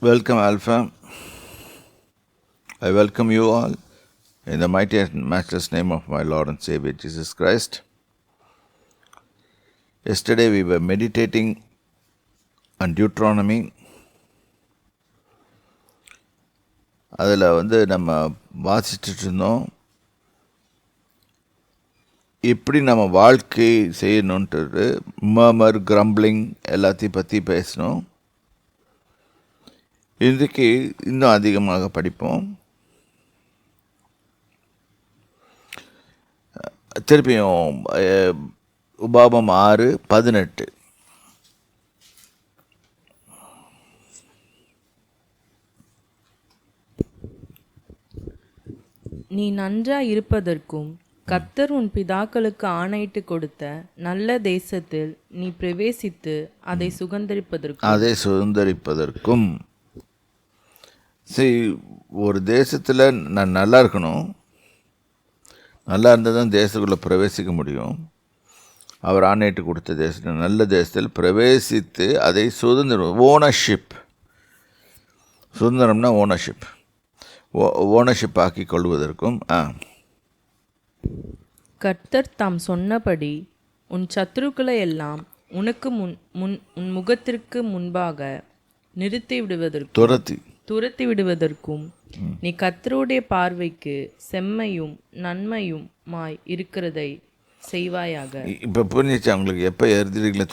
Welcome, Alpha. I welcome you all in the mighty and matchless name of my Lord and Savior Jesus Christ. Yesterday we were meditating on Deuteronomy. அதில் நம்ம வாசிச்சுட்டு இருந்தோம், எப்படி நம்ம வாழ்க்கை செய்யணுன்றது, மர்மர், crumbling எல்லாத்தையும் பற்றி பேசணும். இன்றைக்கு இன்னும் அதிகமாக படிப்போம். திருப்பியும் உபாகமம் 6:18. நீ நன்றாய் இருப்பதற்கும் கர்த்தர் உன் பிதாக்களுக்கு ஆணையிட்டு கொடுத்த நல்ல தேசத்தில் நீ பிரவேசித்து அதை சுதந்தரிப்பதற்கும் சரி, ஒரு தேசத்தில் நான் நல்லா இருக்கணும். நல்லா இருந்தால் தான் தேசத்துக்குள்ளே பிரவேசிக்க முடியும். அவர் ஆணையிட்டு கொடுத்த தேசத்தில், நல்ல தேசத்தில் பிரவேசித்து அதை சுதந்திரம்னா ஓனர்ஷிப் ஆக்கி கொள்வதற்கும். கர்த்தர் தாம் சொன்னபடி உன் சத்துருக்களை எல்லாம் உனக்கு உன் முகத்திற்கு முன்பாக துரத்தி விடுவதற்கும் நீ கர்த்தருடைய பார்வைக்கு செம்மையும் நன்மையுமாய் இருக்கிறதை செய்வாயாக. இப்போ புரிஞ்சிச்சு அவங்களுக்கு. எப்போ எதிரிகளை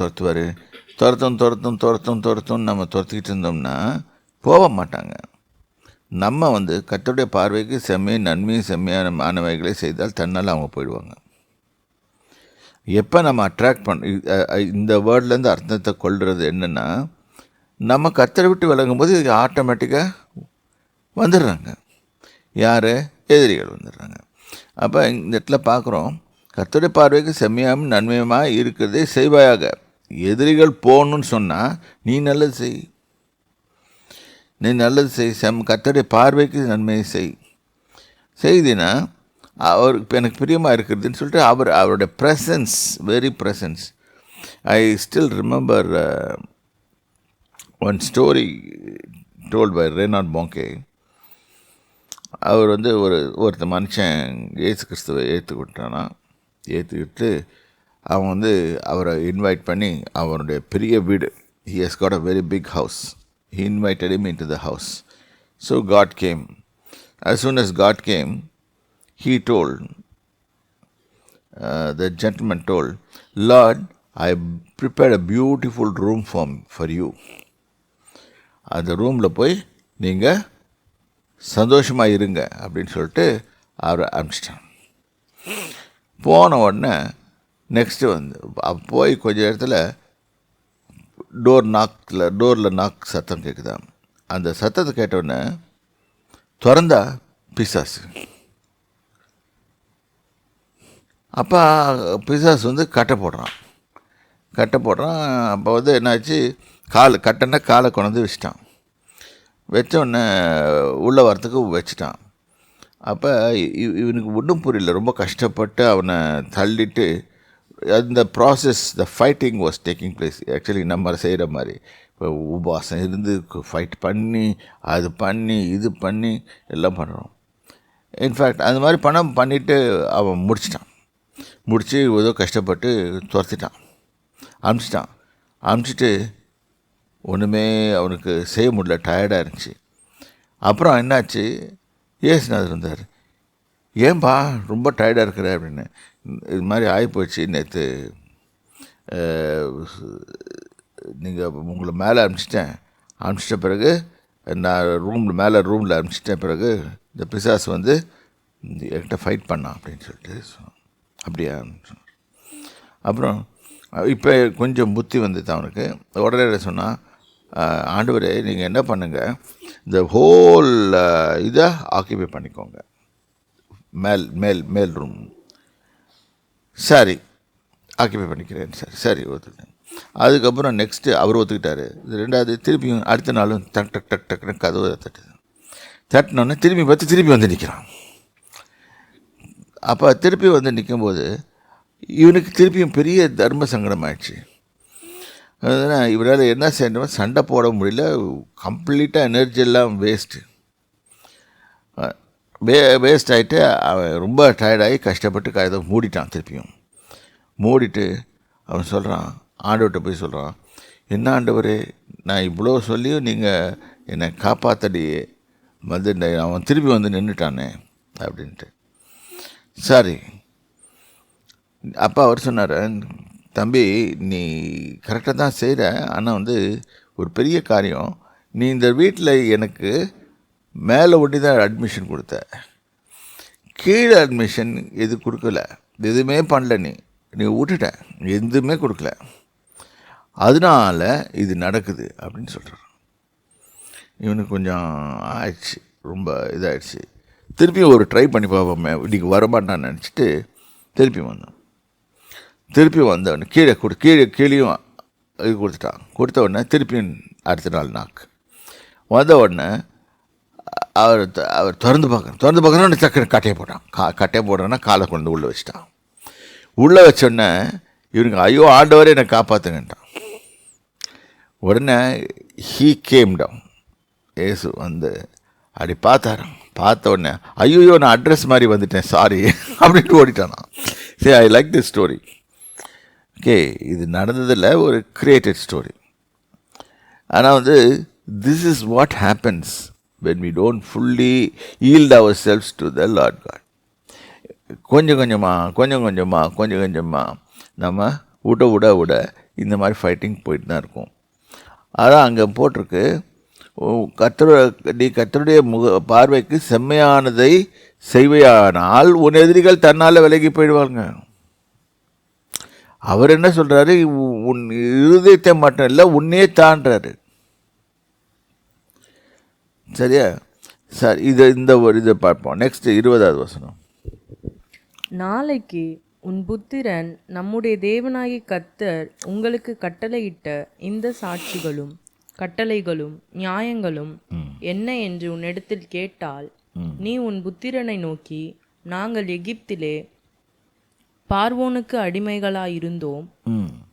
துரத்தும் நம்ம துரத்திக்கிட்டு இருந்தோம்னா போக மாட்டாங்க. நம்ம கர்த்தருடைய பார்வைக்கு செம்மையும் நன்மையும் செம்மையானவைகளை செய்தால் தன்னால் அவங்க போயிடுவாங்க. எப்போ நம்ம அட்ராக்ட் இந்த வேர்ட்லேருந்து அர்த்தத்தை கொள்வது என்னென்னா, நம்ம கர்த்தரை விட்டு விலகும்போது ஆட்டோமேட்டிக்காக வந்துடுறாங்க. யார்? எதிரிகள் வந்துடுறாங்க. அப்போ இந்த இடத்துல பார்க்குறோம், கர்த்தருடைய பார்வைக்கு செம்மையாகவும் நன்மையுமாக இருக்கிறதே செய்வாயாக. எதிரிகள் போகணுன்னு சொன்னால் நீ நல்லது செய். கர்த்தருடைய பார்வைக்கு நன்மையை செய்தினா அவருக்கு எனக்கு பிரியமாக இருக்கிறதுன்னு சொல்லிட்டு அவருடைய presence, very presence. I still remember one story told by Reinhard Bonnke. அவர் ஒருத்த மனுஷன் இயேசு கிறிஸ்துவை ஏற்றுக்கிட்டு அவன் அவரை இன்வைட் பண்ணி அவருடைய பெரிய வீடு, he has got a very big house. He invited him into the house. So God came. As soon as God came, he told, the gentleman told, Lord, I prepared a beautiful room for you. அந்த ரூமில் போய் நீங்கள் சந்தோஷமாக இருங்க அப்படின்னு சொல்லிட்டு அவரை அனுப்பிச்சிட்டான். போன உடனே நெக்ஸ்ட்டு போய் கொஞ்ச இடத்துல டோரில் நாக் சத்தம் கேட்குதான். அந்த சத்தத்தை கேட்டவுடனே திறந்தா பிசாசு. அப்போ பிசாசு கட்டை போடுறான். அப்போ என்னாச்சு, காலை கொண்டு வச்சிட்டான். வச்சோடனே உள்ளே வரத்துக்கு வச்சிட்டான். அப்போ இவனுக்கு ஒன்றும் புரியல. ரொம்ப கஷ்டப்பட்டு அவனை தள்ளிட்டு அந்த process, the fighting was taking place. Actually நம்ம செய்கிற மாதிரி இப்போ உபாசம் இருந்து ஃபைட் பண்ணி அது பண்ணி இது பண்ணி எல்லாம் பண்ணுறோம். இன்ஃபேக்ட் அந்த மாதிரி பண்ணிவிட்டு அவன் முடிச்சு ஏதோ கஷ்டப்பட்டு துரத்திட்டான், அனுப்பிச்சிட்டு ஒன்றுமே அவனுக்கு செய்ய முடியல, டயர்டாக இருந்துச்சு. அப்புறம் என்னாச்சு, ஏசுநாதர் இருந்தார். ஏன்பா ரொம்ப டயர்டாக இருக்கிற அப்படின்னு. இது மாதிரி ஆகிப்போச்சு, நேற்று நீங்கள் உங்களை மேலே அனுப்பிச்சிட்ட பிறகு நான் ரூமில் அனுப்பிச்சிட்ட பிறகு இந்த பிசாசு என்கிட்ட ஃபைட் பண்ணான் அப்படின்னு சொல்லிட்டு அப்படியா. அப்புறம் இப்போ கொஞ்சம் புத்தி வந்துட்டு அவனுக்கு. உடனே சொன்னால், ஆண்டவரே நீங்கள் என்ன பண்ணுங்கள், இந்த ஹோல் இதை ஆக்கிபை பண்ணிக்கோங்க, மேல் ரூம். சரி, ஆக்கிபை பண்ணிக்கிறேன் சார். சரி, ஒத்துக்கிட்டேன். அதுக்கப்புறம் நெக்ஸ்ட்டு அவர் ஒத்துக்கிட்டார். ரெண்டாவது திருப்பியும் அடுத்த நாளும் டக்குன்னு கதவை தட்டினோடனே திரும்பி பார்த்து திருப்பி நிற்கிறான். அப்போ திருப்பி நிற்கும்போது இவனுக்கு திருப்பியும் பெரிய தர்ம சங்கடம் ஆயிடுச்சு. அதனால் இவரால் என்ன செய்யணும், சண்டை போட முடியல, கம்ப்ளீட்டாக எனர்ஜி எல்லாம் வேஸ்ட் ஆகிட்டு அவன் ரொம்ப டயர்டாகி கஷ்டப்பட்டு இதை மூடிட்டான். திருப்பியும் மூடிட்டு அவன் சொல்கிறான், ஆண்டவர்கிட்ட போய் சொல்கிறான், என்ன ஆண்டவரே, நான் இவ்வளோ சொல்லியும் நீங்கள் என்னை காப்பாற்றலையே, அவன் திருப்பி வந்து நின்றுட்டானே அப்படின்ட்டு. சரி, அப்போ அவர் சொன்னார், தம்பி நீ கரெக்டாக தான் செய்கிற, ஆனால் ஒரு பெரிய காரியம், நீ இந்த வீட்டில் எனக்கு மேலே ஒட்டி தான் அட்மிஷன் கொடுத்த, கீழே அட்மிஷன் எது கொடுக்கல, எதுவுமே பண்ணல, நீ விட்டுட்ட, எதுவுமே கொடுக்கல, அதனால் இது நடக்குது அப்படின்னு சொல்கிறார். இவனுக்கு கொஞ்சம் ஆயிடுச்சு, ரொம்ப இதாகிடுச்சு. திருப்பியும் ஒரு ட்ரை பண்ணி பார்ப்போமே, இன்றைக்கி வரமாட்டான்னு நினச்சிட்டு திருப்பி வந்தான். திருப்பி வந்தவொடனே கீழேயும் இது கொடுத்துட்டான். கொடுத்த உடனே திருப்பியும் அடுத்த நாள் நாக்கு வந்த உடனே அவர் திறந்து பார்க்கணும் டக்குன்னு கட்டையை போட்டான். கட்டையை போடுறோன்னா காலை கொண்டு உள்ளே வச்சிட்டான். உள்ளே வச்சோடனே இவனுக்கு ஐயோ ஆண்டவரே என்னை காப்பாற்றுங்கன்ட்டான். உடனே ஹீ கேம் டவுன், ஏசு அப்படி பார்த்த உடனே ஐயோ நான் அட்ரஸ் மாதிரி வந்துட்டேன், சாரி அப்படின்ட்டு ஓடிட்டானா. சரி, I like this story. Okay, இது நடந்ததில் ஒரு கிரியேட்டட் ஸ்டோரி. ஆனால் this is what happens when we don't fully yield ourselves to the Lord God. கொஞ்சம் கொஞ்சமாக நம்ம விட இந்த மாதிரி ஃபைட்டிங் போயிட்டு தான் இருக்கும். அதான் அங்கே போட்டிருக்கு, கர்த்தருடைய பார்வைக்கு செம்மையானதை செய்வையானால் உன் எதிரிகள் தன்னால் விலகி போயிடுவாங்க. அவர் என்ன சொல்கிறாரு, உன் இருதயத்தை மட்டும் இல்லை உன்னே தான்றாரு. சரியா சார், இதை பார்ப்போம். நெக்ஸ்ட் 20வது வசனம். நாளைக்கு உன் புத்திரன் நம்முடைய தேவனாகி கர்த்தர் உங்களுக்கு கட்டளையிட்ட இந்த சாட்சிகளும் கட்டளைகளும் நியாயங்களும் என்ன என்று உன்னிடத்தில் கேட்டால், நீ உன் புத்திரனை நோக்கி, நாங்கள் எகிப்திலே பார்வோனுக்கு அடிமைகளாயிருந்தோம்,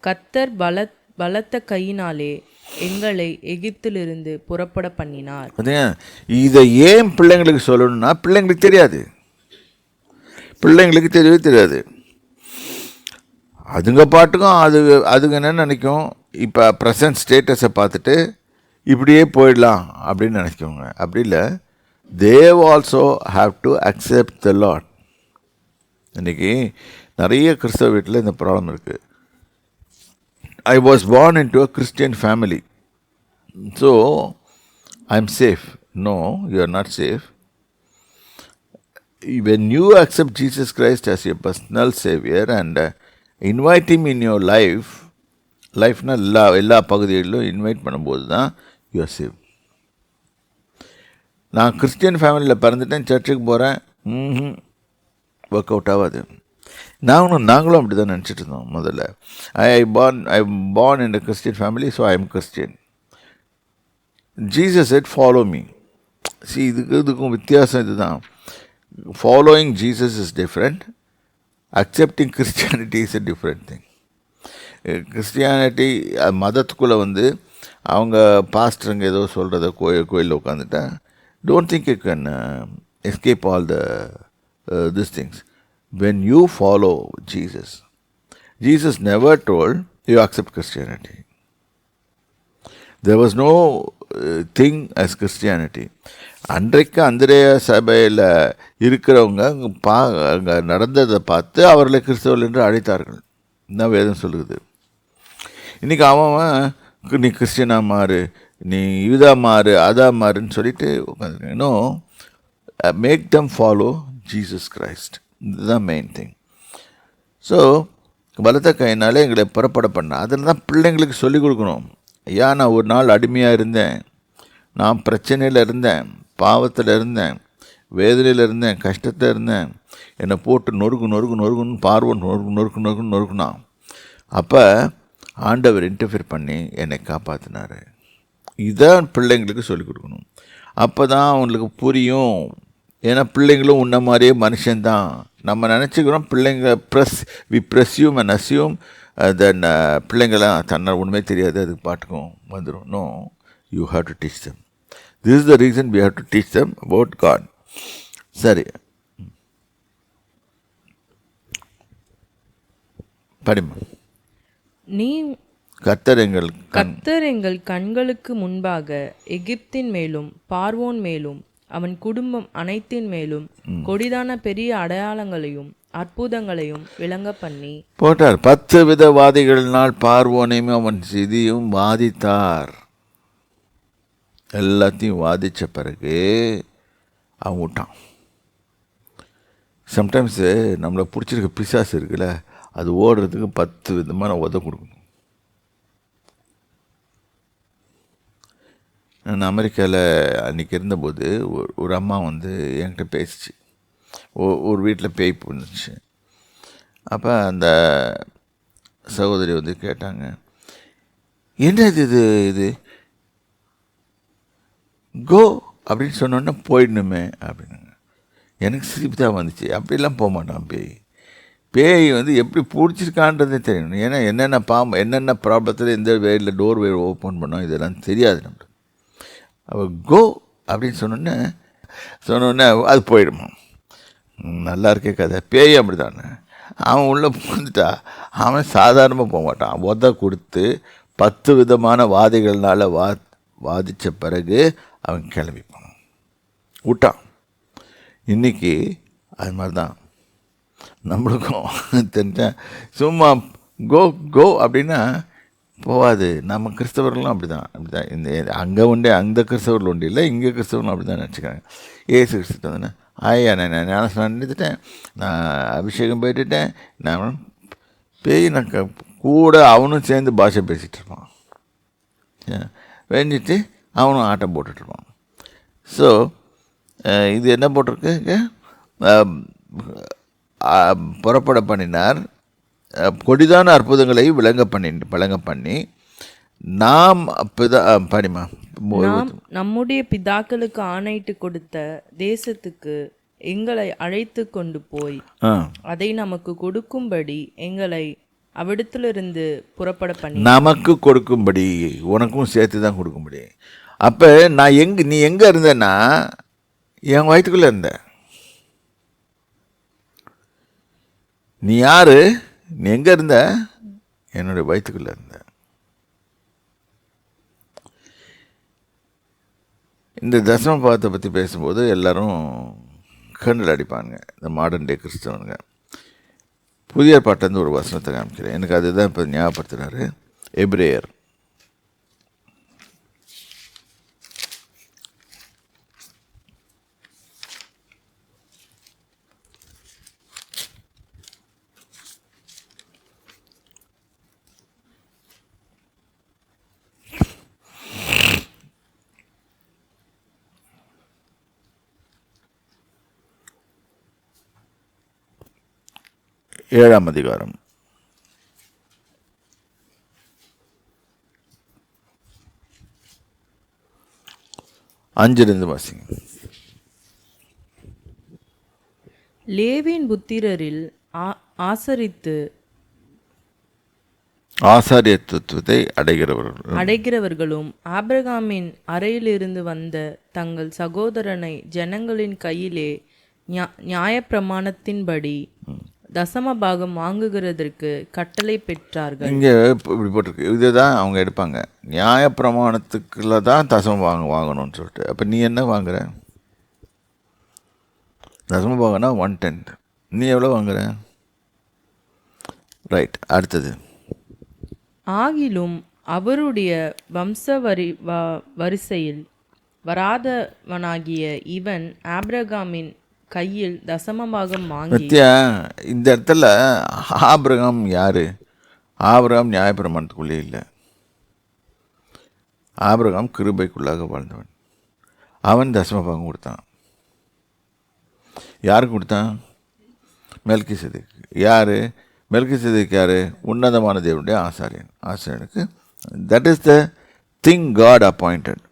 கர்த்தர் பலத்த கையினாலே எங்களை எகிப்திலிருந்து புறப்பட பண்ணினார். இதை ஏன் பிள்ளைங்களுக்கு சொல்லணும்னா, பிள்ளைங்களுக்கு தெரியாது, பிள்ளைங்களுக்கு தெரியவே தெரியாது. அதுங்க பாட்டுக்கும் அதுங்க என்ன நினைக்கும், இப்போ ப்ரெசன்ட் ஸ்டேட்டஸை பார்த்துட்டு இப்படியே போயிடலாம் அப்படின்னு நினைக்கோங்க. அப்படி இல்லை, they also have to accept the lord. இன்றைக்கி நிறைய கிறிஸ்தவ வீட்டில் இந்த ப்ராப்ளம் இருக்குது. I was born into a Christian family, so I'm safe. No, you are not safe. When you accept Jesus Christ as your personal savior and invite him in your லைஃப்னா எல்லா பகுதிகளிலும் invite பண்ணும்போது தான் you are safe. நான் Christian ஃபேமிலியில் பிறந்துட்டேன், சர்ச்சுக்கு போகிறேன், work out ஆகாது. நாங்களும் அப்படி தான் நினச்சிட்டு இருந்தோம் முதல்ல. ஐ born in a Christian family, so I am Christian. Jesus said, follow me. See, இதுக்கும் வித்தியாசம் இதுதான். Following Jesus is different. Accepting Christianity is a different thing. Christianity மதத்துக்குள்ளே அவங்க பாஸ்டருங்க ஏதோ சொல்கிறத கோயிலில் உட்காந்துட்டா, don't think you can escape all these things. When you follow Jesus never told you accept Christianity. There was no thing as Christianity. அன்றைக்கு அந்திரேய சபையில் இருக்கிறவங்க அங்கே நடந்ததை பார்த்து அவர்களை கிறிஸ்தவர்கள் என்று அழைத்தார்கள். தான் வேதம் சொல்லுது. இன்றைக்கி அவன் நீ கிறிஸ்டியனாக மாறு, நீ இதா மாறு, அதா மாறுன்னு சொல்லிட்டு உட்காந்துருக்கேன். இன்னும் make them follow Jesus Christ. இதுதான் மெயின் திங். ஸோ பலத்த கையினாலே எங்களை புறப்பட பண்ண, அதில் தான் பிள்ளைங்களுக்கு சொல்லிக் கொடுக்கணும். ஐயா, நான் ஒரு நாள் அடிமையாக இருந்தேன், நான் பிரச்சனையில் இருந்தேன், பாவத்தில் இருந்தேன், வேதனையில் இருந்தேன், கஷ்டத்தில் இருந்தேன், என்னை போட்டு நொறுக்குன்னு பார்வன் நொறுக்குனா, அப்போ ஆண்டவர் இன்டர்ஃபியர் பண்ணி என்னை காப்பாற்றினார். இதான் பிள்ளைங்களுக்கு சொல்லிக் கொடுக்கணும். அப்போ தான் அவங்களுக்கு புரியும். ஏன்னா பிள்ளைங்களும் உன்ன மாதிரியே மனுஷன்தான். நம்ம நினச்சிக்கிறோம் பிள்ளைங்க we presume and assume then பிள்ளைங்களாம் தன்னால் ஒன்றுமே தெரியாது, அதுக்கு பாட்டுக்கும் வந்துடும். No, you have to teach them. This is the reason we have to teach them about God. சரி, படிமா. நீ கர்த்தர் எங்கள் கண்களுக்கு முன்பாக எகிப்தின் மேலும் பார்வோன் மேலும் அவன் குடும்பம் அனைத்தின் மேலும் கொடிதான பெரிய அடையாளங்களையும் அற்புதங்களையும் விளங்க பண்ணி போட்டார். 10 விதவாதிகளினால் பார்வோனையும் அவன் சிதியும் வாதித்தார். எல்லாத்தையும் வாதித்த பிறகு அவன் விட்டான். சம்டைம்ஸு நம்மளை பிடிச்சிருக்க பிசாசு இருக்குல்ல, அது ஓடுறதுக்கு 10 விதமான உதவி கொடுக்கணும். நான் அமெரிக்காவில் அன்றைக்கி இருந்தபோது ஒரு அம்மா வந்து என்கிட்ட பேசிச்சு. ஒரு வீட்டில் பேய் பண்ணுச்சு. அப்போ அந்த சகோதரி வந்து கேட்டாங்க, என்ன இது கோ அப்படின்னு சொன்னோன்னா போயிடணுமே அப்படின்னாங்க. எனக்கு சிரிப்பு தான் வந்துச்சு. அப்படிலாம் போக மாட்டான் பேய் வந்து எப்படி பிடிச்சிருக்கான்றதே தெரியணும். ஏன்னா என்னென்ன ப்ராப்ளத்தில் எந்த வேரில் டோர் வே ஓப்பன் பண்ணோம் இதெல்லாம் தெரியாது நம்மளுக்கு. அவள் கோ அப்படின்னு சொன்னோன்னே அது போயிடுமா. நல்லா இருக்கே கதை. பேய் அப்படி தானே, அவன் உள்ளே வந்துட்டா அவன் சாதாரணமாக போக மாட்டான். உத கொடுத்து 10 விதமான வாதிகள்னால் வாதித்த பிறகு அவன் கிளம்பி போனான், விட்டான். இன்றைக்கி அது மாதிரி தான் நம்மளுக்கும் தெரிஞ்சேன். சும்மா கோ அப்படின்னா போகாது. நம்ம கிறிஸ்தவர்களும் அப்படி தான் இந்த அங்கே உண்டு, அந்த கிறிஸ்தவர்கள் உண்டு இல்லை, இங்கே கிறிஸ்தவர்களும் அப்படி தான் நினச்சிக்கிறாங்க. ஏசு கிறிஸ்து தானே, ஐயா நான் ஞானஸ்நானம் நிறுத்திட்டேன், நான் அபிஷேகம் போயிட்டுட்டேன், நான் பேய் நான் கூட அவனும் சேர்ந்து பாஷை பேசிகிட்டு இருப்பான். வேண்டிட்டு அவனும் ஆட்டம் போட்டுட்ருப்பான். ஸோ இது என்ன போட்டிருக்கு, புறப்பட பண்ணினார், கொடிதான அற்புதங்களை விளங்க பண்ணி நாம் படிமா நம்முடைய பிதாக்களுக்கு ஆணையிட்டு கொடுத்த தேசத்துக்கு எங்களை அழைத்து கொண்டு போய் அதை நமக்கு கொடுக்கும்படி எங்களை அவ்விடத்திலிருந்து புறப்பட பண்ணி நமக்கு கொடுக்கும்படி, உனக்கும் சேர்த்து தான் கொடுக்கும்படி. அப்போ நீ எங்கே இருந்தேன்னா என் வயிற்றுக்குள்ளே இருந்த. நீ யார், நீ எங்கே இருந்த, என்னுடைய வயிற்றுக்குள்ளே இருந்த. இந்த தசம பாவத்தை பற்றி பேசும்போது எல்லோரும் கண்ணில் அடிப்பாங்க, இந்த மாடர்ன் டே கிறிஸ்தவனுங்க. புதிய ஏற்பாட்டிலேருந்து ஒரு வசனத்தை காமிக்கிறேன், எனக்கு அதுதான் இப்போ ஞாபகப்படுத்துகிறாரு. எபிரேயர் 7ஆம் அதிகாரம் 5 வாசிங்க. லேவியின் புத்திரரில் ஆசாரியத்துவத்தை அடைகிறவர்களும் ஆபிரகாமின் அறையிலிருந்து வந்த தங்கள் சகோதரனை ஜனங்களின் கையிலே நியாயப்பிரமாணத்தின்படி தசம பாகம் வாங்குகிறதற்கு கட்டளை பெற்றார்கள். இங்கே இப்படி போட்டிருக்கு, இதுதான் அவங்க எடுப்பாங்க. நியாயப்பிரமாணத்துக்குள்ள தான் தசம பாகம் வாங்கணும்னு சொல்லிட்டு. அப்போ நீ என்ன வாங்குற? தசம பாகம்னா 1/10. நீ எவ்வளோ வாங்குற? ரைட். அடுத்தது, ஆகிலும் அவருடைய வம்ச வரிசையில் வராதவனாகிய இவன் ஆபிரகாமின் கையில் தசமபாகம் வாங்கி. இந்த இடத்துல ஆபிரகாம் யாரு? ஆபிரகாம் நியாயப்பிரமாணத்துக்குள்ளே இல்லை. ஆபிரகாம் கிருபைக்குள்ளாக வாழ்ந்தவன். அவன் தசமபாகம் கொடுத்தான். யாருக்கு கொடுத்தான்? மெல்கிசேதேக். யார் மெல்கிசேதேக்? யார்? உன்னதமான தேவனுடைய ஆசாரியன். ஆசாரியனுக்கு that is the thing God appointed.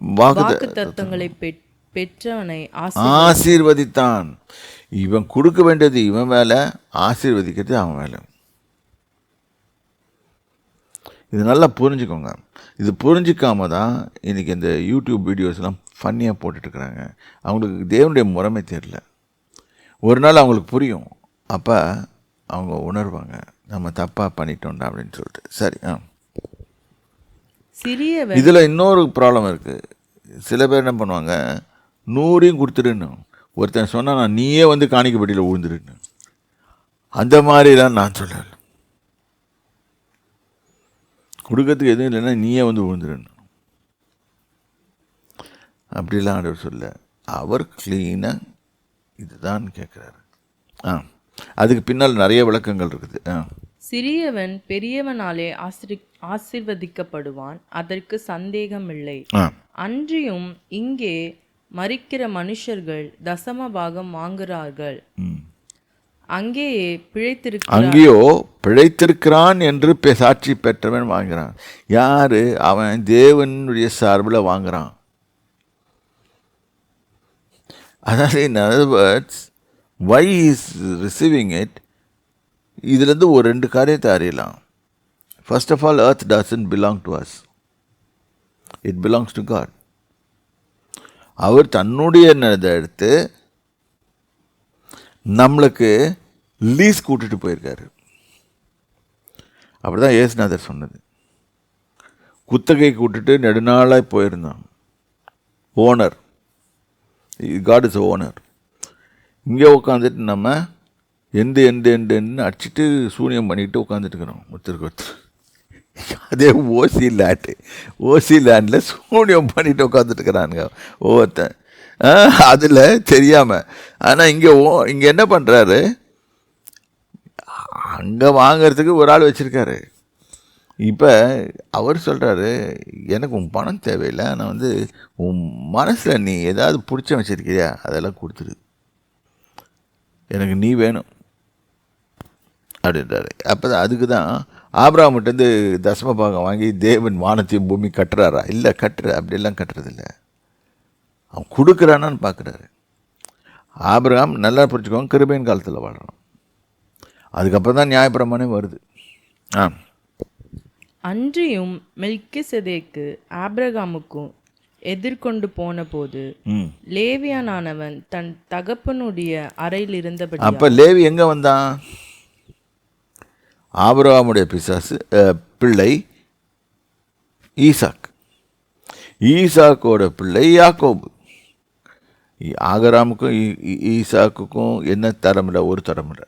வாக்குத்தத்தங்களை பெற்றவனை ஆசீர்வதித்தான். இவன் கொடுக்க வேண்டியது இவன் வேலை, ஆசீர்வதிக்கிறது அவன் வேலை. இது நல்லா புரிஞ்சுக்கோங்க. இது புரிஞ்சிக்காம தான் இன்றைக்கி இந்த யூடியூப் வீடியோஸ்லாம் ஃபன்னியாக போட்டுட்ருக்குறாங்க. அவங்களுக்கு தேவனுடைய முறைமை தெரியல. ஒரு நாள் அவங்களுக்கு புரியும், அப்போ அவங்க உணர்வாங்க நம்ம தப்பாக பண்ணிட்டோம்டா அப்படின்னு சொல்லிட்டு. சரி. சிறியவன் இதில் இன்னொரு ப்ராப்ளம் இருக்குது. சில பேர் என்ன பண்ணுவாங்க, 100 கொடுத்துருன்னு ஒருத்தன் சொன்னால் நான் நீயே வந்து காணிக்கப்பட்டியில் விழுந்துருன்னு. அந்த மாதிரிலாம் நான் சொல்லலை. கொடுக்கறதுக்கு எதுவும் இல்லைன்னா நீயே வந்து விழுந்துருன்னு அப்படிலாம் ஆண்டவர் சொல்ல. அவர் கிளீனாக இதுதான் கேட்குறாரு. அதுக்கு பின்னால் நிறைய விளக்கங்கள் இருக்குது. சிறியவன் பெரியவனாலே ஆசீர்வதிக்கப்படுவான், அதற்கு சந்தேகமில்லை. அன்றியும் இங்கே மரிக்கிற மனுஷர்கள் தசம பாகம் வாங்குகிறார்கள், அங்கேயோ பிழைத்திருக்கிறான் என்று சாட்சி பெற்றவன் வாங்குறான். யாரு அவன்? தேவனுடைய சார்பில் வாங்குறான். அதாவது in other words, why he is receiving it, இதுலேருந்து ஒரு 2 காரியத்தை அறியலாம். First of all, earth doesn't belong to us. It belongs to God. அவர் தன்னுடைய எடுத்து நம்மளுக்கு லீஸ் கூட்டிட்டு போயிருக்காரு. அப்படி தான் இயேசுநாதர் சொன்னது. குத்தகை கூட்டிட்டு நெடுநாளாக போயிருந்தான். Owner, God is owner. இங்கே உட்காந்துட்டு நம்ம எண்டு அடிச்சுட்டு சூனியம் பண்ணிட்டு உட்காந்துட்டு இருக்கிறோம் ஒருத்தருக்கு ஒருத்தர். அதே ஓசி லேண்டில் சூனியம் பண்ணிட்டு உட்காந்துட்டு இருக்கிறானுங்க ஒவ்வொருத்தன், அதில் தெரியாமல். ஆனால் இங்கே என்ன பண்ணுறாரு, அங்கே வாங்கிறதுக்கு ஒரு ஆள் வச்சுருக்காரு. இப்போ அவர் சொல்கிறாரு, எனக்கு உன் பணம் தேவையில்லை, நான் வந்து உன் மனசில் நீ ஏதாவது பிடிச்ச வச்சுருக்கிறியா அதெல்லாம் கொடுத்துரு, எனக்கு நீ வேணும் அப்படின்றாரு. அப்போ தான் அதுக்கு தான் ஆபிரகாம்கிட்டேருந்து தசம பாகம் வாங்கி தேவன் வானத்தையும் பூமி கட்டுறாரா? இல்லை, அப்படியெல்லாம் கட்டுறதில்ல. அவன் கொடுக்குறானான்னு பார்க்குறாரு. ஆபிரகாம் நல்லா புரிஞ்சுக்கோங்க, கிருபையின் காலத்தில் வாழறான். அதுக்கப்புறம் தான் நியாயப்பிரமாணம் வருது. அன்றியும் மெல்கிசேதேக்கு ஆபிரகாமுக்கும் எதிர்கொண்டு போன போது லேவியானவன் தன் தகப்பனுடைய அறையில் இருந்தபடி. அப்போ லேவி எங்கே வந்தான்? ஆபிரகாமுடைய பிள்ளை ஈசாக்கோட பிள்ளை யாக்கோபு. ஆபிரகாமுக்கும் ஈசாக்குக்கும் என்ன தலைமுறை? ஒரு தலைமுறை.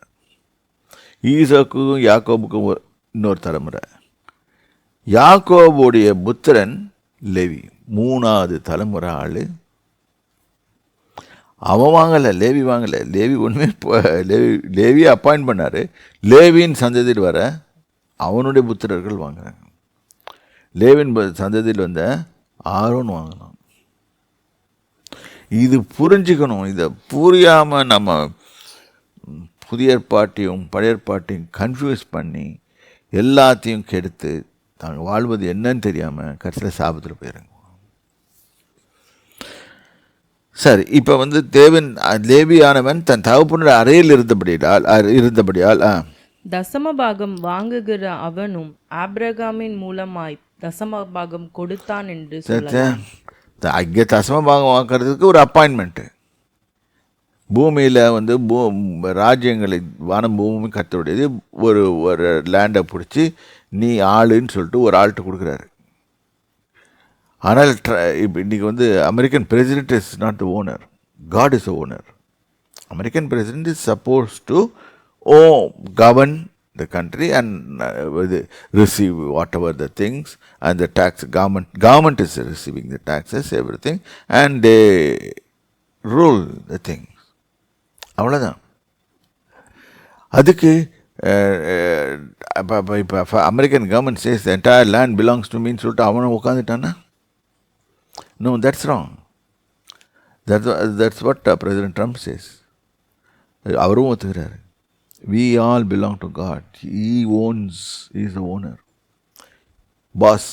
ஈசாக்குக்கும் யாக்கோபுக்கும் இன்னொரு தலைமுறை. யாக்கோபுடைய புத்திரன் லேவி, 3வது தலைமுறை ஆள். அவன் வாங்கலை, லேவி வாங்கலை. லேவி ஒன்றுமே லேவியை அப்பாயிண்ட் பண்ணார். லேவியின் சந்ததியில் வர அவனுடைய புத்திரர்கள் வாங்குறாங்க. லேவின் சந்ததியில் வந்த ஆரோன் வாங்கினான். இது புரிஞ்சுக்கணும். இதை புரியாமல் நம்ம புதிய ஏற்பாட்டையும் பழைய ஏற்பாட்டையும் கன்ஃபியூஸ் பண்ணி எல்லாத்தையும் கெடுத்து தாங்கள் வாழ்வது என்னன்னு தெரியாமல் கடைசியில் சாபத்தில் போயிடுங்க. சரி, இப்போ வந்து லேவியானவன் தன் தகப்பனுடைய அறையில் இருந்தபடியால் தசமபாகம் வாங்குகிற அவனும் ஆபிரகாமின் மூலமாய் தசமபாகம் கொடுத்தான் என்று அங்கே தசமபாகம் வாங்கிறதுக்கு ஒரு அப்பாயின்மெண்ட்டு. பூமியில் வந்து ராஜ்யங்களை வானம் பூமி கர்த்தருடையது. ஒரு லேண்டை பிடிச்சி நீ ஆளுன்னு சொல்லிட்டு ஒரு ஆள்கிட்ட கொடுக்குறாரு. ஆனால் இப்போ இன்றைக்கி வந்து American president is not the owner, God is the owner. American president is suppose to govern the country and receive whatever the things and the tax. Government is receiving the taxes, everything, and they rule the things. அவ்வளோதான். அதுக்கு இப்போ American government says the entire land belongs to மீன்னு சொல்லிட்டு அவனை உட்காந்துட்டானா? No, that's wrong. That's what President Trump says. அவரும் ஒத்துக்கிறாரு. We all belong to God. He is the owner. Boss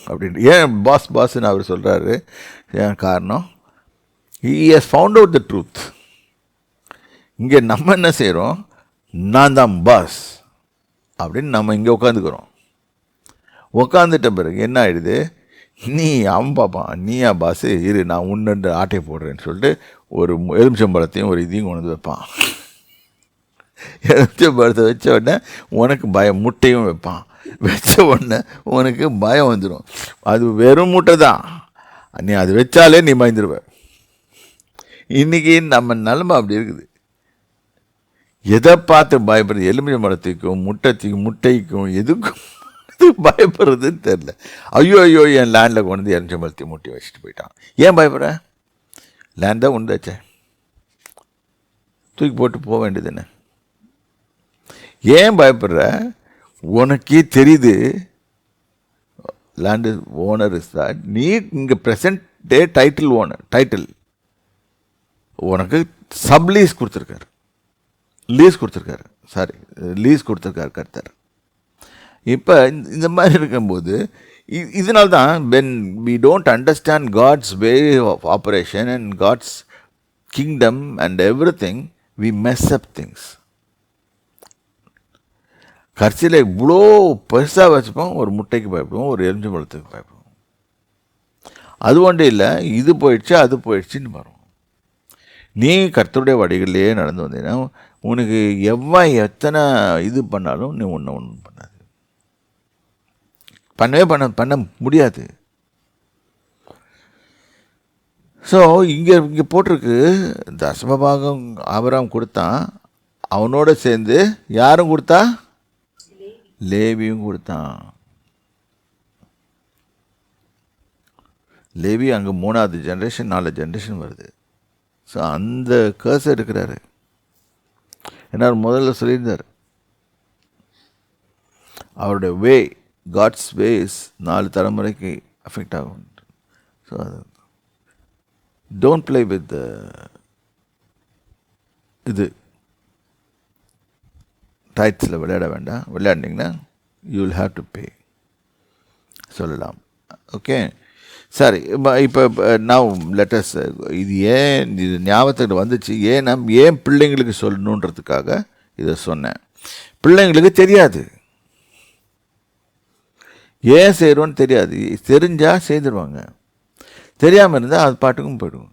அப்படின்னு ஏன் பாஸ்ன்னு அவர் சொல்கிறாரு? ஏன் காரணம்? He has found out the truth. இங்கே நம்ம என்ன செய்கிறோம், நான் தான் பாஸ் அப்படின்னு நம்ம இங்கே உட்காந்துக்கிறோம். உட்காந்துட்ட பிறகு என்ன ஆகிடுது, நீ அவன் பார்ப்பான், நீயா பாஸு, இரு நான் உன்னண்டு ஆட்டையை போடுறேன்னு சொல்லிட்டு ஒரு எலுமிச்சம்பழத்தையும் ஒரு இதையும் கொண்டு வந்து வைப்பான். எலுமிச்சம்பழத்தை வச்ச உடனே உனக்கு பயம், முட்டையும் வைப்பான். வச்ச உடனே உனக்கு பயம் வந்துடும். அது வெறும் முட்டை தான், நீ அது வச்சாலே நீ பயந்துருவ. இன்றைக்கி நம்ம நிலமை அப்படி இருக்குது. எதை பார்த்து பயப்படுறது, எலுமிச்சம்பழத்துக்கும் முட்டைக்கும் எதுக்கும் பயப்படுறதுன்னு தெரில. ஐயோ ஐயோ என் லேண்டில் கொண்டு வந்து எலுமிச்சம்பழத்தையும் முட்டி வச்சுட்டு போயிட்டான். ஏன் பயப்படுற? லேண்ட் தான் கொண்டு வச்சேன், தூக்கி போட்டு போக வேண்டியது என்ன? ஏன் பயப்படுற? உனக்கே தெரியுது லேண்டு ஓனர் இஸ் தட். நீ இங்கே ப்ரெசன்ட் டே டைட்டில் உனக்கு சப்லீஸ் கொடுத்துருக்காரு, லீஸ் கொடுத்துருக்காரு கர்த்தர். இப்போ இந்த மாதிரி இருக்கும்போது இதனால தான் when we don't understand God's way of operation and God's kingdom and everything, we mess up things. கர்ச்சியில் இவ்வளோ பெருசாக வச்சுப்போம், ஒரு முட்டைக்கு பயப்படுவோம், ஒரு எலுமிச்சம்பழத்துக்கு பயப்படுவோம். அது ஒன்றும் இல்லை, இது போயிடுச்சு அது போயிடுச்சுன்னு வரும். நீ கர்த்தருடைய வழிகளிலேயே நடந்து வந்தீங்கன்னா உனக்கு எத்தனை இது பண்ணாலும் நீ ஒன்றும் பண்ணாது, பண்ண முடியாது. ஸோ இங்கே போட்டிருக்கு, தசமபாகம் ஆபிரகாம் கொடுத்தான், அவனோட சேர்ந்து யாரும் கொடுத்தா, லேவியும் கொடுத்தான். லேவி அங்கே 3வது ஜென்ரேஷன் 4 ஜென்ரேஷன் வருது. ஸோ அந்த கர்சர் இருக்கிறாரு. ஏன்னா முதல்ல சொல்லியிருந்தார், அவருடைய வே, காட்ஸ் வேஸ் 4 தலைமுறைக்கு அஃபெக்ட் ஆகும். ஸோ அது டோன்ட் ப்ளே வித் இது டைட்ஸில் விளையாட வேண்டாம். விளையாண்டிங்கன்னா you will have to pay சொல்லலாம். ஓகே, சரி. இப்போ நான் லெட்டஸ் இது ஞாபகத்துக்கு வந்துச்சு, ஏன் பிள்ளைங்களுக்கு சொல்லணுன்றதுக்காக இதை சொன்னேன். பிள்ளைங்களுக்கு தெரியாது, ஏன் செய்கிறோன்னு தெரியாது. தெரிஞ்சால் செய்துருவாங்க, தெரியாமல் இருந்தால் அது பாட்டுக்கும் போயிடுவாங்க.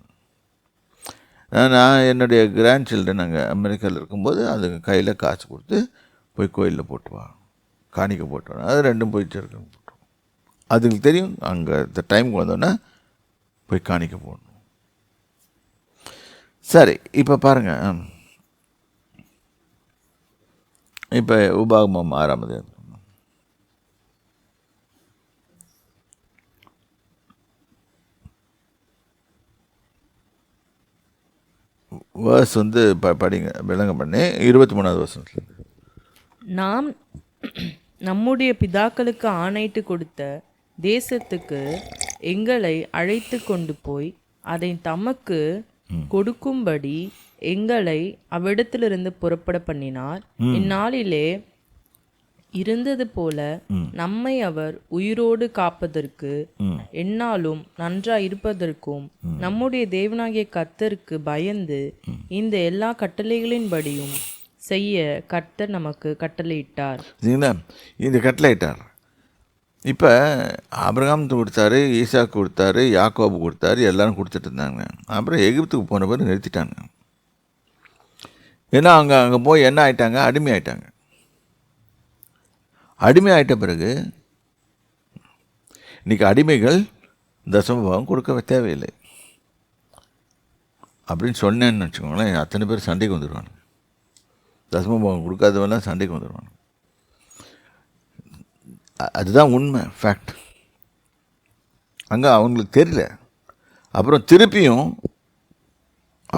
நான் என்னுடைய கிராண்ட் சில்ட்ரன் அங்கே அமெரிக்காவில் இருக்கும்போது அதுங்க கையில் காசு கொடுத்து போய் கோயிலில் போட்டுவா, காணிக்க போட்டுவாங்க. அது ரெண்டும் போய் சேர்க்க போட்டுருவோம். அதுக்கு தெரியும் அங்கே இந்த டைமுக்கு வந்தோன்னே போய் காணிக்க போடணும். சரி, இப்போ பாருங்கள், இப்போ உபாகமம் 6ஆம் அதிகாரம் வேர்ஸ் படிங்க, விளங்க பண்ணி 23வது வருஷம். நாம் நம்முடைய பிதாக்களுக்கு ஆணையிட்டு கொடுத்த தேசத்துக்கு எங்களை அழைத்து கொண்டு போய் அதை தமக்கு கொடுக்கும்படி எங்களை அவ்விடத்திலிருந்து புறப்பட பண்ணினார். இந்நாளிலே இருந்தது போல நம்மை அவர் உயிரோடு காப்பதற்கு எந்நாளும் நன்றாய் இருப்பதற்கும் நம்முடைய தேவனாகிய கர்த்தருக்கு பயந்து இந்த எல்லா கட்டளைகளின்படியும் செய்ய கர்த்தர் நமக்கு கட்டளையிட்டார். இந்த கட்டளையிட்டார். இப்போ ஆபிரகாம் கொடுத்தாரு, ஈசாக்கு கொடுத்தாரு, யாக்கோபு கொடுத்தாரு, எல்லாரும் கொடுத்துட்டு இருந்தாங்க. அப்புறம் எகிப்துக்கு போன பிறகு நிறுத்திட்டாங்க. ஏன்னா அங்கே போய் என்ன ஆயிட்டாங்க, அடிமை ஆயிட்டாங்க. அடிமை ஆயிட்ட பிறகு இன்றைக்கி அடிமைகள் தசமபாகம் கொடுக்க தேவையில்லை அப்படின்னு சொன்னேன்னு வச்சுக்கோங்களேன், அத்தனை பேர் சண்டைக்கு வந்துடுவாங்க. தசமபாகம் கொடுக்காதவெல்லாம் சண்டைக்கு வந்துடுவாங்க. அதுதான் உண்மை, ஃபேக்ட். அங்கே அவங்களுக்கு தெரியல. அப்புறம் திருப்பியும்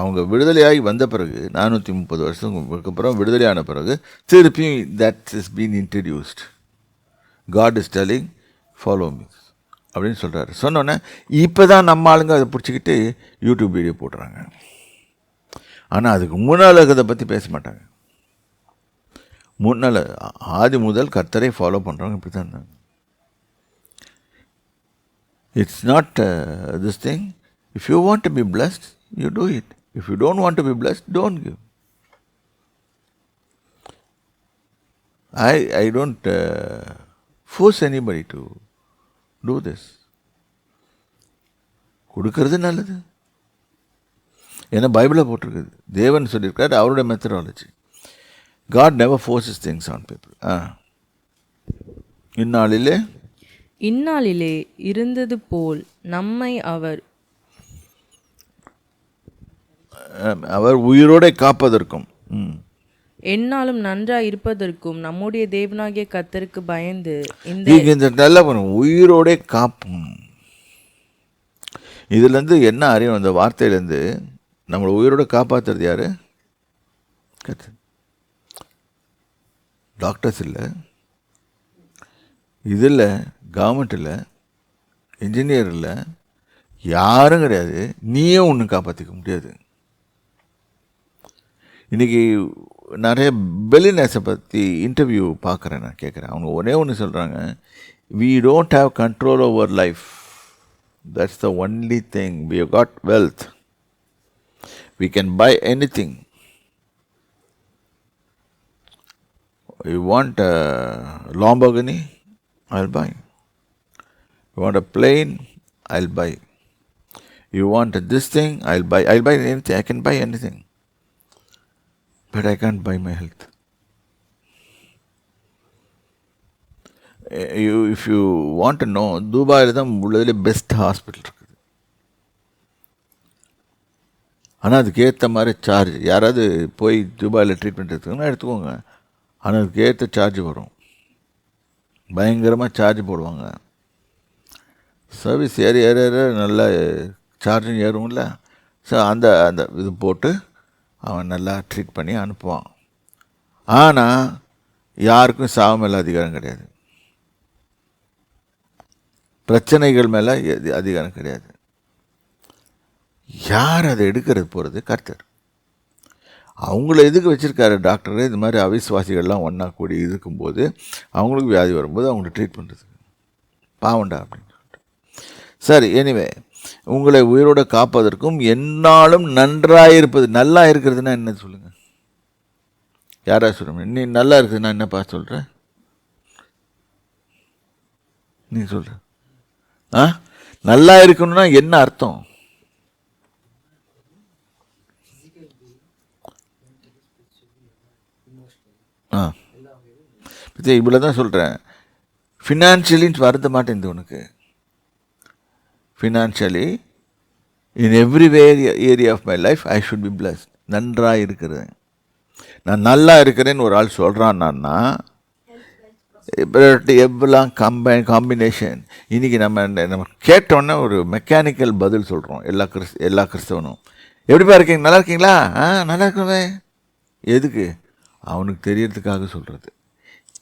அவங்க விடுதலையாகி வந்த பிறகு 430 வருஷத்துக்கு அப்புறம் விடுதலையான பிறகு திருப்பியும் that is been introduced. God is telling follow me அப்படின்னு சொல்கிறாரு. சொன்னோன்னே இப்போ தான் நம்ம ஆளுங்க அதை பிடிச்சிக்கிட்டு யூடியூப் வீடியோ போடுறாங்க. ஆனால் அதுக்கு முன்னால் அதை பற்றி பேச மாட்டாங்க. முன்னால் ஆதி முதல் கர்த்தரை ஃபாலோ பண்ணுறவங்க இப்படி தான் இருந்தாங்க. It's not this thing. If you want to be blessed, you do it. If you don't want to be blessed, don't give. I don't force anybody to do this. கொடுக்கறது நல்லது. ஏன்னா பைபிளில் போட்டிருக்குது, தேவன் சொல்லியிருக்காரு, அவருடைய methodology. God never forces things on people. இந்நாளிலே இருந்தது போல் நம்மை அவர் உயிரோടെ காப்பதற்கும் எந்நாளும் நன்றாய் இருப்பதற்கும் நம்முடைய தேவனாகிய கர்த்தருக்கு பயந்து இந்த நல்லா பண்ணும், உயிரோட காப்பும். இதுலேருந்து என்ன அறியும், அந்த வார்த்தையிலேருந்து நம்மளை உயிரோட காப்பாற்றுறது யாரு? கர்த்தர். டாக்டர்ஸ் இல்லை, இதில் கவர்மெண்ட் இல்லை, இன்ஜினியர் இல்லை, யாரும் கிடையாது. நீயே ஒன்றும் காப்பாற்றிக்க முடியாது. இன்றைக்கி நிறைய பெலினஸை பற்றி இன்டர்வியூ பார்க்குறேன், நான் கேட்குறேன். அவங்க ஒரே ஒன்று சொல்கிறாங்க, we don't have control over life. That's the only thing. We have got wealth. We can buy anything. You want a Lamborghini? I'll buy. You want a plane? I'll buy. You want this thing? I'll buy. I'll buy anything. I can buy anything. But I can't buy my health. If you want to know, துபாயில் தான் உள்ளதில் best hospital இருக்குது. ஆனால் அதுக்கு ஏற்ற மாதிரி charge. யாராவது போய் துபாயில் ட்ரீட்மெண்ட் எடுத்துக்கோங்கன்னா எடுத்துக்கோங்க, ஆனால் அதுக்கு ஏற்ற சார்ஜ் வரும். பயங்கரமாக சார்ஜ் போடுவாங்க. சர்வீஸ் ஏற ஏற நல்லா சார்ஜும் ஏறும்ல. ஸோ அந்த இது போட்டு அவன் நல்லா ட்ரீட் பண்ணி அனுப்புவான். ஆனால் யாருக்கும் சாவு மேலே அதிகாரம் கிடையாது, பிரச்சனைகள் மேலே அதிகாரம் கிடையாது. யார் அதை எடுக்கிறது போகிறது? கர்த்தர். அவங்கள எதுக்கு வச்சுருக்காரு டாக்டரு? இது மாதிரி அவிசுவாசிகள்லாம் ஒன்றா கூடி இருக்கும்போது, அவங்களுக்கு வியாதி வரும்போது அவங்கள ட்ரீட் பண்ணுறதுக்கு. பாவண்டா அப்படின்னு சொல்லிட்டு. சரி, எனிவே, உங்களை உயிரோடு காப்பதற்கும் எந்நாளும் நன்றாயிருப்பது. நல்லா இருக்கிறதுனா என்ன சொல்லுங்கள்? யாராவது சொல்லுங்க. நீ நல்லா இருக்குதுன்னா என்னப்பா சொல்கிற? நீ சொல்கிற நல்லா இருக்கணும்னா என்ன அர்த்தம்? இவ்வளோ தான் சொல்கிறேன். ஃபினான்ஷியலின்னு வருத்த மாட்டேங்குது உனக்கு. Financially in every area of my life I should be blessed. நன்றாக இருக்கிறேன், நான் நல்லா இருக்கிறேன்னு ஒரு ஆள் சொல்கிறான்னா எவ்வளோலாம் காம்பினேஷன். இன்றைக்கி நம்ம கேட்டோன்னே ஒரு மெக்கானிக்கல் பதில் சொல்கிறோம். எல்லா கிறிஸ்தவனும் எப்படிப்பா இருக்கீங்க, நல்லா இருக்கீங்களா? நல்லா இருக்கிறவே. எதுக்கு? அவனுக்கு தெரியறதுக்காக சொல்கிறது.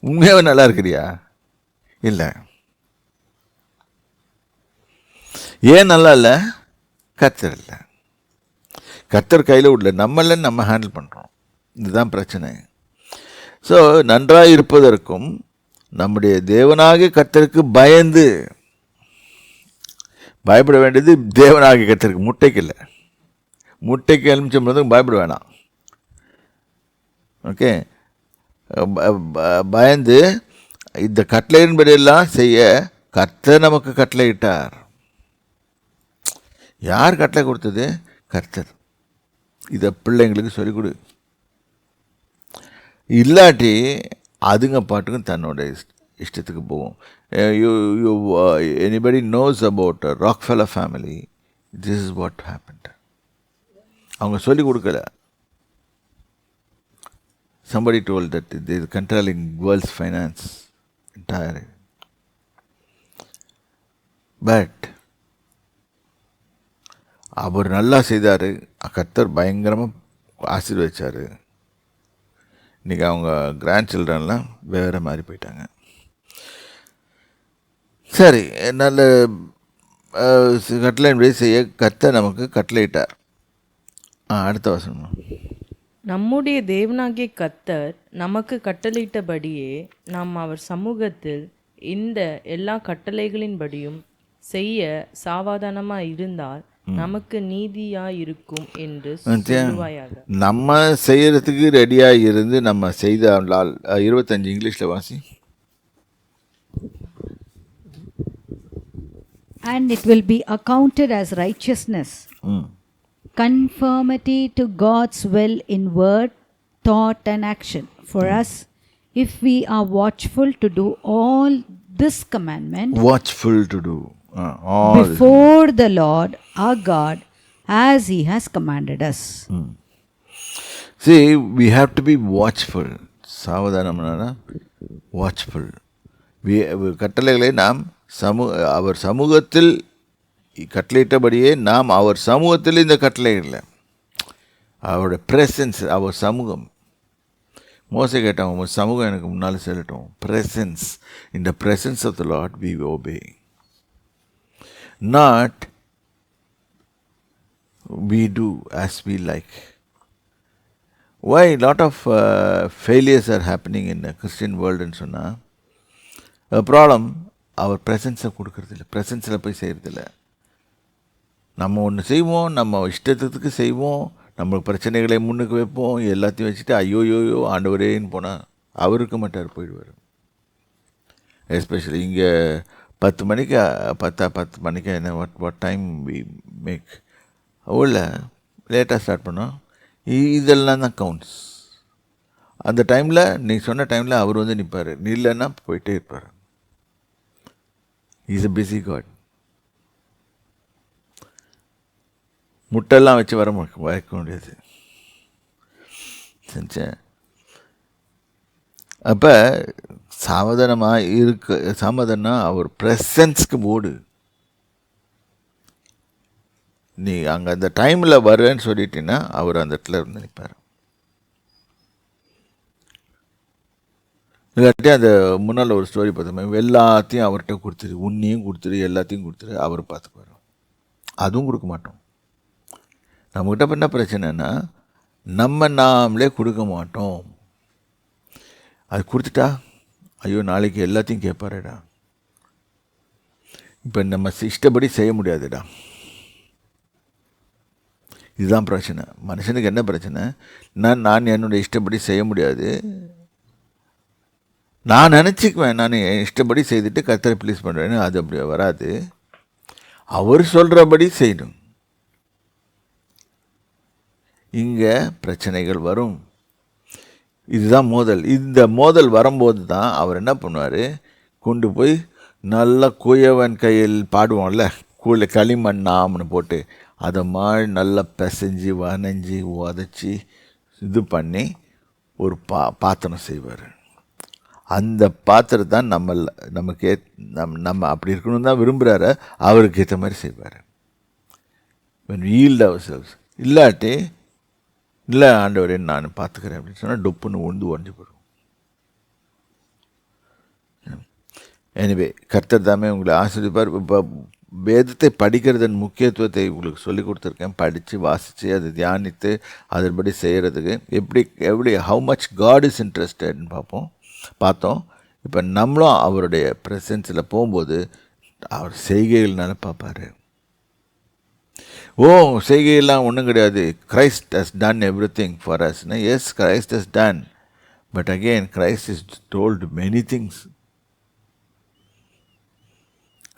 உண்மையாகவே நல்லா இருக்கிறியா? இல்லை. ஏன் நல்லா இல்லை? கர்த்தர் இல்லை, கர்த்தர் கையில் விடல, நம்மள நம்ம ஹேண்டில் பண்ணுறோம். இதுதான் பிரச்சனை. ஸோ நன்றாக இருப்பதற்கும் நம்முடைய தேவனாகிய கர்த்தருக்கு பயந்து. பயப்பட வேண்டியது தேவனாகிய கர்த்தருக்கு, முட்டைக்கு இல்லை. முட்டைக்கு எலுமிச்சம்பழத்துக்கு பயப்பட வேணாம். ஓகே, பயந்து இந்த கட்டளையின்படியெல்லாம் செய்ய கர்த்தர் நமக்கு கட்டளையிட்டார். யார் கட்டளை கொடுத்தது? கர்த்தர். இதை பிள்ளைங்களுக்கு சொல்லிக் கொடு. இல்லாட்டி அதுங்க பாட்டுக்கும் தன்னோட இஷ்டத்துக்கு போவோம். Anybody nose about Rockefeller family, this is what happened. அவங்க சொல்லிக் கொடுக்கல. somebody told that they are controlling world's finance entirely. But அவர் நல்லா செய்தார், கர்த்தர் பயங்கரமாக ஆசீர்வதிச்சார். இன்றைக்கி அவங்க கிராண்ட் சில்ட்ரன்லாம் வேறு மாதிரி போயிட்டாங்க. சரி, நல்ல கட்டளை செய்ய கர்த்தர் நமக்கு கட்டளையிட்டார். அடுத்த வசனம். நம்முடைய தேவனாகிய கர்த்தர் நமக்கு கட்டளையிட்டபடியே நாம் அவர் சமூகத்தில் இந்த எல்லா கட்டளைகளின்படியும் செய்ய சாவதானமாக இருந்தால் நமக்கு நீதியாயிருக்கும் என்று சொல்லுவாயாக. நம்ம செய்யறதுக்கு ரெடியாக இருந்து நம்ம செய்தால் 25 இங்கிலீஷில் வாசி. And it will be accounted as righteousness, conformity to God's will in word, thought and action for us, if we are watchful to do all this commandment, watchful to do all before the Lord our God, as he has commanded us. See, we have to be watchful. சாவதானம்னா watchful. கட்டளைகளை நாம் அவர் சமூகத்தில் கட்டளையிட்டபடியே நாம் அவர் சமூகத்தில் இந்த கட்டளைகளில் அவருடைய presence, அவர் சமூகம். மோசே கேட்டான், உங்கள் சமூகம் எனக்கு முன்னால் செல்லட்டும். Presence, in the presence of the Lord we obey, not we do as we like. Why lot of failures are happening in the Christian world ன்னு சொன்னால், a problem அவர் ப்ரெசன்ஸை கொடுக்கறதில்ல, ப்ரெசன்ஸில் போய் செய்கிறதில்ல. நம்ம ஒன்று செய்வோம், நம்ம இஷ்டத்துக்கு செய்வோம், நம்மளுக்கு பிரச்சனைகளை முன்னுக்கு வைப்போம், எல்லாத்தையும் வச்சுட்டு ஐயோயோயோ ஆண்டவரேன்னு போனால் அவருக்கு மாட்டார், போயிடுவார். எஸ்பெஷலி இங்கே 10 மணிக்கு என்ன வாட் டைம் வி மேக் அவ்வளோ லேட்டாக ஸ்டார்ட் பண்ணோம். இதெல்லாம் தான் கவுண்ட்ஸ். அந்த டைமில் நீ சொன்ன டைமில் அவர் வந்து நிற்பார், நீ இல்லைன்னா போயிட்டே இருப்பார். Is a busy God. முட்டெல்லாம் வச்சு வைக்க முடியாது. செஞ்சேன். அப்போ சாவதானம் அவர் ப்ரெசன்ஸ்க்கு போடு. நீ அங்கே அந்த டைமில் வரேன்னு சொல்லிட்டீங்கன்னா அவர் அந்த இடத்துல இருந்து நிற்பார். இல்லாட்டி அந்த முன்னால் ஒரு ஸ்டோரி பார்த்தோம், எல்லாத்தையும் அவர்கிட்ட கொடுத்துரு, உன்னையும் கொடுத்துரு, எல்லாத்தையும் கொடுத்துரு, அவர் பார்த்துக்குவார். அதுவும் கொடுக்க மாட்டோம். நம்மகிட்ட என்ன பிரச்சனைன்னா, நாமளே கொடுக்க மாட்டோம். அது கொடுத்துட்டா ஐயோ நாளைக்கு எல்லாத்தையும் கேட்பாரேடா, இப்போ நம்ம இஷ்டப்படி செய்ய முடியாதுடா. இதுதான் பிரச்சனை. மனுஷனுக்கு என்ன பிரச்சனை, நான் என்னுடைய இஷ்டப்படி செய்ய முடியாது, நான் நினச்சிக்குவேன் நான் இஷ்டப்படி செய்துட்டு கர்த்தரை ப்ளீஸ் பண்ணுறேன்னு. அது அப்படி வராது. அவர் சொல்கிறபடி செய்யணும். இங்கே பிரச்சனைகள் வரும். இதுதான் மோதல். இந்த மோதல் வரும்போது தான் அவர் என்ன பண்ணுவார், கொண்டு போய் நல்லா குயவன் கையில் பாடுவோம்ல, களிமண் நாம்னு போட்டு அதை மாதிரி நல்லா பிசைஞ்சு வனைஞ்சி உதச்சி இது பண்ணி ஒரு பாத்திரம் செய்வார். அந்த பாத்திரம் தான் நமக்கு நம்ம அப்படி இருக்கணும்னு தான் விரும்புகிறாரு. அவருக்கு ஏற்ற மாதிரி செய்வார். Yield ourselves. இல்லாட்டி இல்லை ஆண்டவரே நான் பார்த்துக்கிறேன் அப்படின்னு சொன்னால் டொப்புன்னு உடைஞ்சு போடும். எனிவே கர்த்தர் தாமே உங்களை ஆசீர்வதிப்பார். இப்போ வேதத்தை படிக்கிறதன் முக்கியத்துவத்தை உங்களுக்கு சொல்லி கொடுத்துருக்கேன். படித்து வாசித்து அதை தியானித்து அதன்படி செய்கிறதுக்கு எப்படி ஹவு மச் காட் இஸ் இன்ட்ரெஸ்டட்னு பார்த்தோம். இப்போ நம்மளும் அவருடைய ப்ரெசன்ஸில் போகும்போது அவர் செய்கைகள்னால பார்ப்பார். செய்கையெல்லாம் ஒன்றும் கிடையாது, Christ has done everything for அஸ்னா, yes Christ has done, but again Christ is told many things.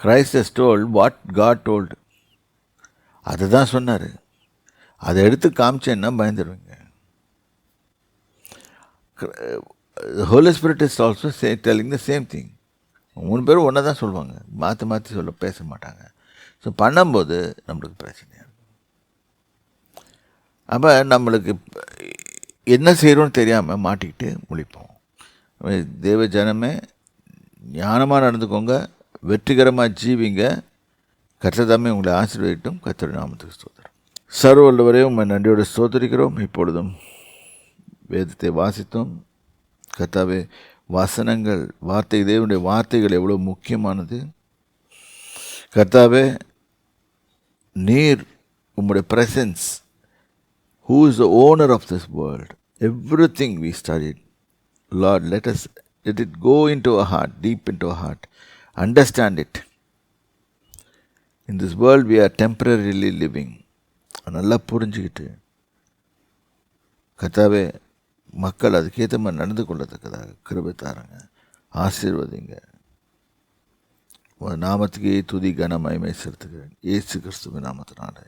Christ has told what God told. அதை தான் சொன்னார். அதை எடுத்து காமிச்சேன்னா பயந்துடுவீங்க. Holy Spirit is also telling the same thing. 3 பேரும் ஒன்றா தான் சொல்லுவாங்க, மாற்றி பேச மாட்டாங்க. ஸோ பண்ணும்போது நம்மளுக்கு பிரச்சனையாக இருக்கும். அப்போ நம்மளுக்கு என்ன செய்கிறோன்னு தெரியாமல் மாட்டிக்கிட்டு முழிப்போம். தேவ ஜனமே ஞானமாக நடந்துக்கோங்க, வெற்றிகரமாக ஜீவிங்க. கர்த்தர் உங்களை ஆசீர்வதிக்கட்டும். கர்த்தருடைய நாமத்துக்கு ஸ்தோத்திரம். சர்வ வல்லவரே உம்மை நன்றியோடு ஸ்தோத்திரிக்கிறோம். இப்பொழுதும் வேதத்தை வாசித்தோம். கர்த்தாவே, வசனங்கள் தேவனுடைய வார்த்தைகள் எவ்வளோ முக்கியமானது. கர்த்தாவே, நீர் உம்முடைய presence, who is the owner of this world, everything we studied, Lord, let it go into our heart, deep into our heart, understand it, in this world we are temporarily living. நல்லா புரிஞ்சுக்கிட்டு கர்த்தாவே மக்கள் அதுக்கேற்ற மாதிரி நடந்து கொள்ளத்தக்கதாக கிருபை தாருங்க, ஆசீர்வதிங்க. நாமத்துக்கே துதி கன மகிமை செலுத்துகிறேன் இயேசு கிறிஸ்துவின் நாமத்தினாலே.